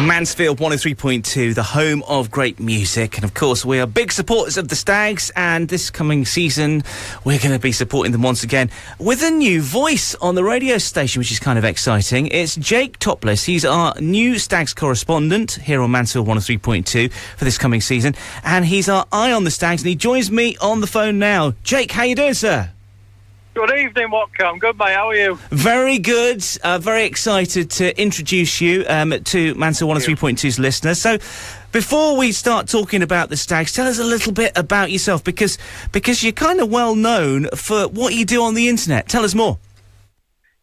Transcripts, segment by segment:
Mansfield 103.2, the home of great music. And of course, we are big supporters of the Stags, and this coming season, we're going to be supporting them once again with a new voice on the radio station, which is kind of exciting. It's Jake Topliss. He's our new Stags correspondent here on Mansfield 103.2 for this coming season. And he's our eye on the Stags, and he joins me on the phone now. Jake, how you doing, sir? Good evening, Watcom. I'm good, mate. How are you? Very good. Very excited to introduce you to Mansfield 103.2's listeners. So, before we start talking about the Stags, tell us a little bit about yourself, because you're kind of well known for what you do on the internet. Tell us more.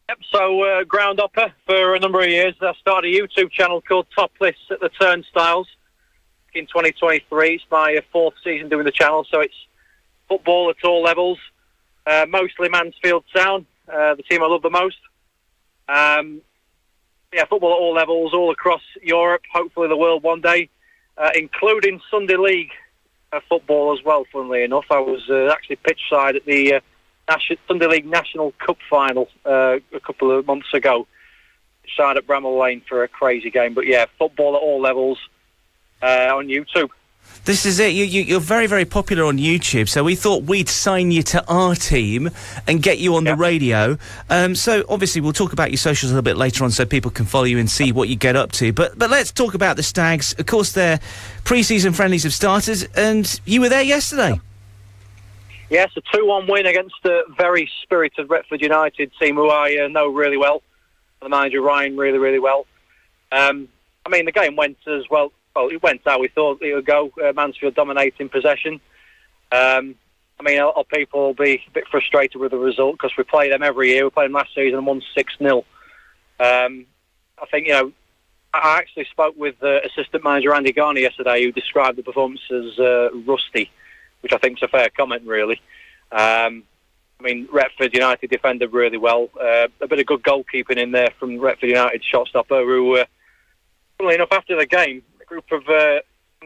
Yep. So, ground upper for a number of years. I started a YouTube channel called Topliss at the Turnstiles in 2023. It's my fourth season doing the channel, so it's football at all levels. Mostly Mansfield Town, the team I love the most. Football at all levels, all across Europe, hopefully the world one day, including Sunday League football as well, funnily enough. I was actually pitch side at the Sunday League National Cup final a couple of months ago. Side at Bramall Lane for a crazy game. But yeah, football at all levels on YouTube. This is it. You're very, very popular on YouTube, so we thought we'd sign you to our team and get you on the radio. So, obviously, we'll talk about your socials a little bit later on so people can follow you and see what you get up to. But let's talk about the Stags. Of course, their pre-season friendlies have started, and you were there yesterday. Yes, a 2-1 win against a very spirited Retford United team who I know really well. The manager, Ryan, really, really well. The game went as well. Well, it went how we thought it would go. Mansfield dominating possession. A lot of people will be a bit frustrated with the result because we play them every year. We played them last season and won 6-0. I actually spoke with assistant manager Andy Garner yesterday, who described the performance as rusty, which I think is a fair comment, really. Retford United defended really well. A bit of good goalkeeping in there from Retford United shotstopper, who, funnily enough, after the game, group of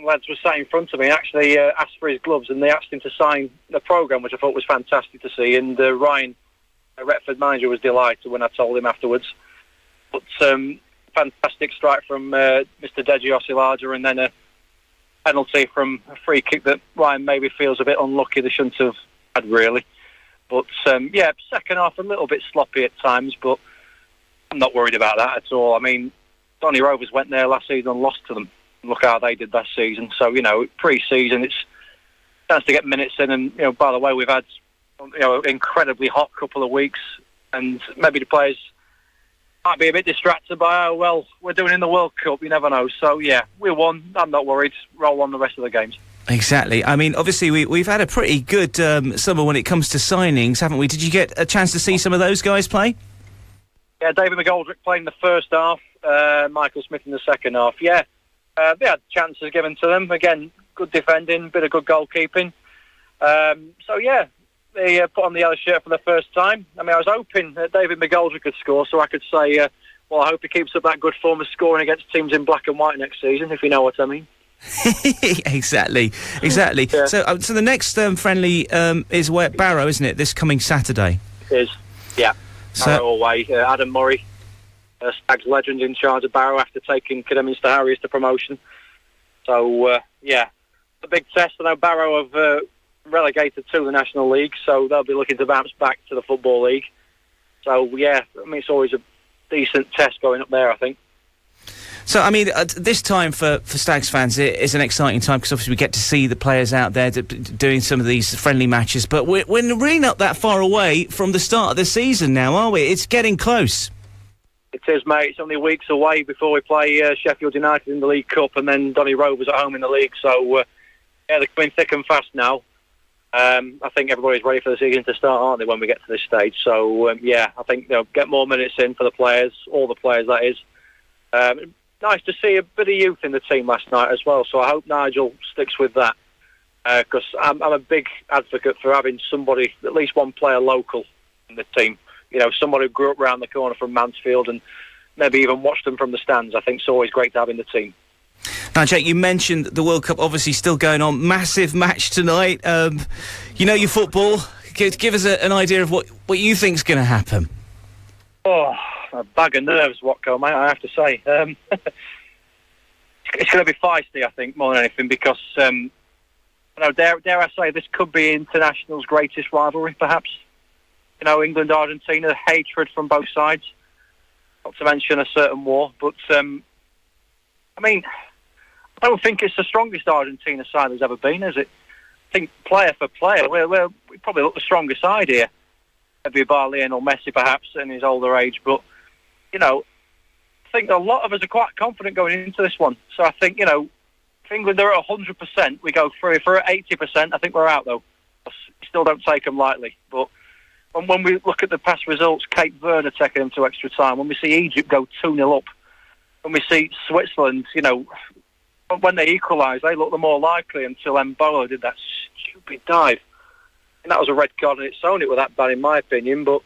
lads were sat in front of me and actually asked for his gloves, and they asked him to sign the programme, which I thought was fantastic to see. And Ryan, the Retford manager, was delighted when I told him afterwards. But fantastic strike from Mr. Deji Osilaja, and then a penalty from a free kick that Ryan maybe feels a bit unlucky they shouldn't have had, really. But second half a little bit sloppy at times, but I'm not worried about that at all. Donny Rovers went there last season and lost to them. Look how they did that season. So, pre-season, it's a chance to get minutes in. And, by the way, we've had, incredibly hot couple of weeks. And maybe the players might be a bit distracted by how well we're doing in the World Cup. You never know. So, yeah, we won. I'm not worried. Roll on the rest of the games. Exactly. Obviously, we've had a pretty good summer when it comes to signings, haven't we? Did you get a chance to see some of those guys play? Yeah, David McGoldrick played in the first half. Michael Smith in the second half. Yeah. They had chances given to them. Again, good defending, bit of good goalkeeping. They put on the yellow shirt for the first time. I was hoping that David McGoldrick could score, so I could say, I hope he keeps up that good form of scoring against teams in black and white next season, if you know what I mean. Exactly. Yeah. So the next friendly is at Barrow, isn't it, this coming Saturday? It is, yeah. Barrow away. Adam Murray, Stags legend, in charge of Barrow after taking Kidderminster Harriers to promotion. So, a big test. I know Barrow have relegated to the National League, so they'll be looking to bounce back to the Football League. So, it's always a decent test going up there, I think. So, this time for Stags fans, it is an exciting time because obviously we get to see the players out there doing some of these friendly matches, but we're really not that far away from the start of the season now, are we? It's getting close. It is, mate. It's only weeks away before we play Sheffield United in the League Cup and then Donny Rovers at home in the league. So, they're coming thick and fast now. I think everybody's ready for the season to start, aren't they, when we get to this stage? So, I think get more minutes in for the players, all the players, that is. Nice to see a bit of youth in the team last night as well, so I hope Nigel sticks with that. Because I'm a big advocate for having somebody, at least one player local in the team. Somebody who grew up round the corner from Mansfield and maybe even watched them from the stands. I think it's always great to have in the team. Now, Jake, you mentioned the World Cup obviously still going on. Massive match tonight. Your football. Give us an idea of what you think's going to happen. Oh, a bag of nerves, Watco, mate, I have to say. it's going to be feisty, I think, more than anything, because dare I say, this could be international's greatest rivalry, perhaps. England, Argentina, hatred from both sides. Not to mention a certain war, but I don't think it's the strongest Argentina side there's ever been, is it? I think player for player, we probably look the stronger side here. Maybe bar Lionel Messi, perhaps, in his older age, but I think a lot of us are quite confident going into this one. So I think if England are at 100%, we go through. If we're at 80%, I think we're out though. Still don't take them lightly, but when we look at the past results, Cape Verde taking them to extra time, when we see Egypt go 2-0 up, when we see Switzerland, when they equalise, they look the more likely until Mbolo did that stupid dive. And that was a red card on its own. It was that bad, in my opinion. But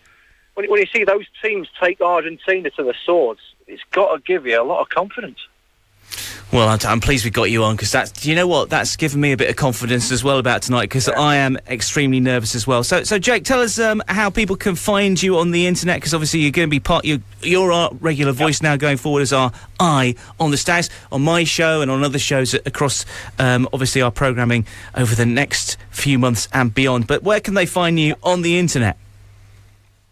when you see those teams take Argentina to the swords, it's got to give you a lot of confidence. Well, I'm pleased we got you on, because that's, you know what, that's given me a bit of confidence as well about tonight, because I am extremely nervous as well. So Jake, tell us how people can find you on the internet, because obviously you're going to be you're our regular voice now going forward as our eye on the Stags, on my show and on other shows across, obviously, our programming over the next few months and beyond. But where can they find you on the internet?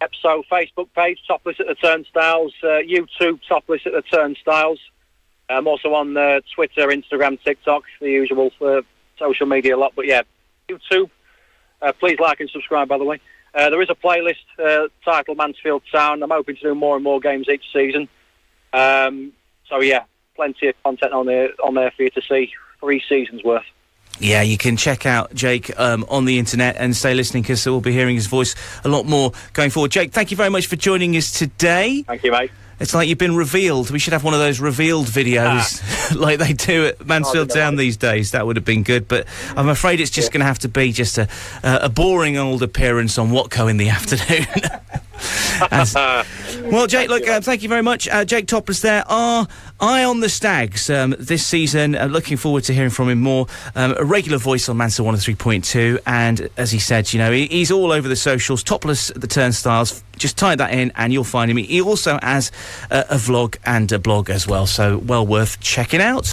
Yep, so Facebook page, Topliss at the Turnstiles, YouTube, Topliss at the Turnstiles. I'm also on Twitter, Instagram, TikTok, the usual social media lot. But yeah, YouTube. Please like and subscribe, by the way. There is a playlist titled Mansfield Town. I'm hoping to do more and more games each season. So yeah, plenty of content on there for you to see. 3 seasons worth. Yeah, you can check out Jake on the internet and stay listening, because we'll be hearing his voice a lot more going forward. Jake, thank you very much for joining us today. Thank you, mate. It's like you've been revealed. We should have one of those revealed videos like they do at Mansfield Town these days. That would have been good, but I'm afraid it's just going to have to be just a boring old appearance on Watco in the afternoon. Well, Jake, look, thank you very much. Jake Topliss there, our eye on the Stags this season. Looking forward to hearing from him more. A regular voice on Mansfield 103.2, and as he said, he's all over the socials. Topliss at the Turnstiles. Just type that in and you'll find him. He also has a vlog and a blog as well, so well worth checking out.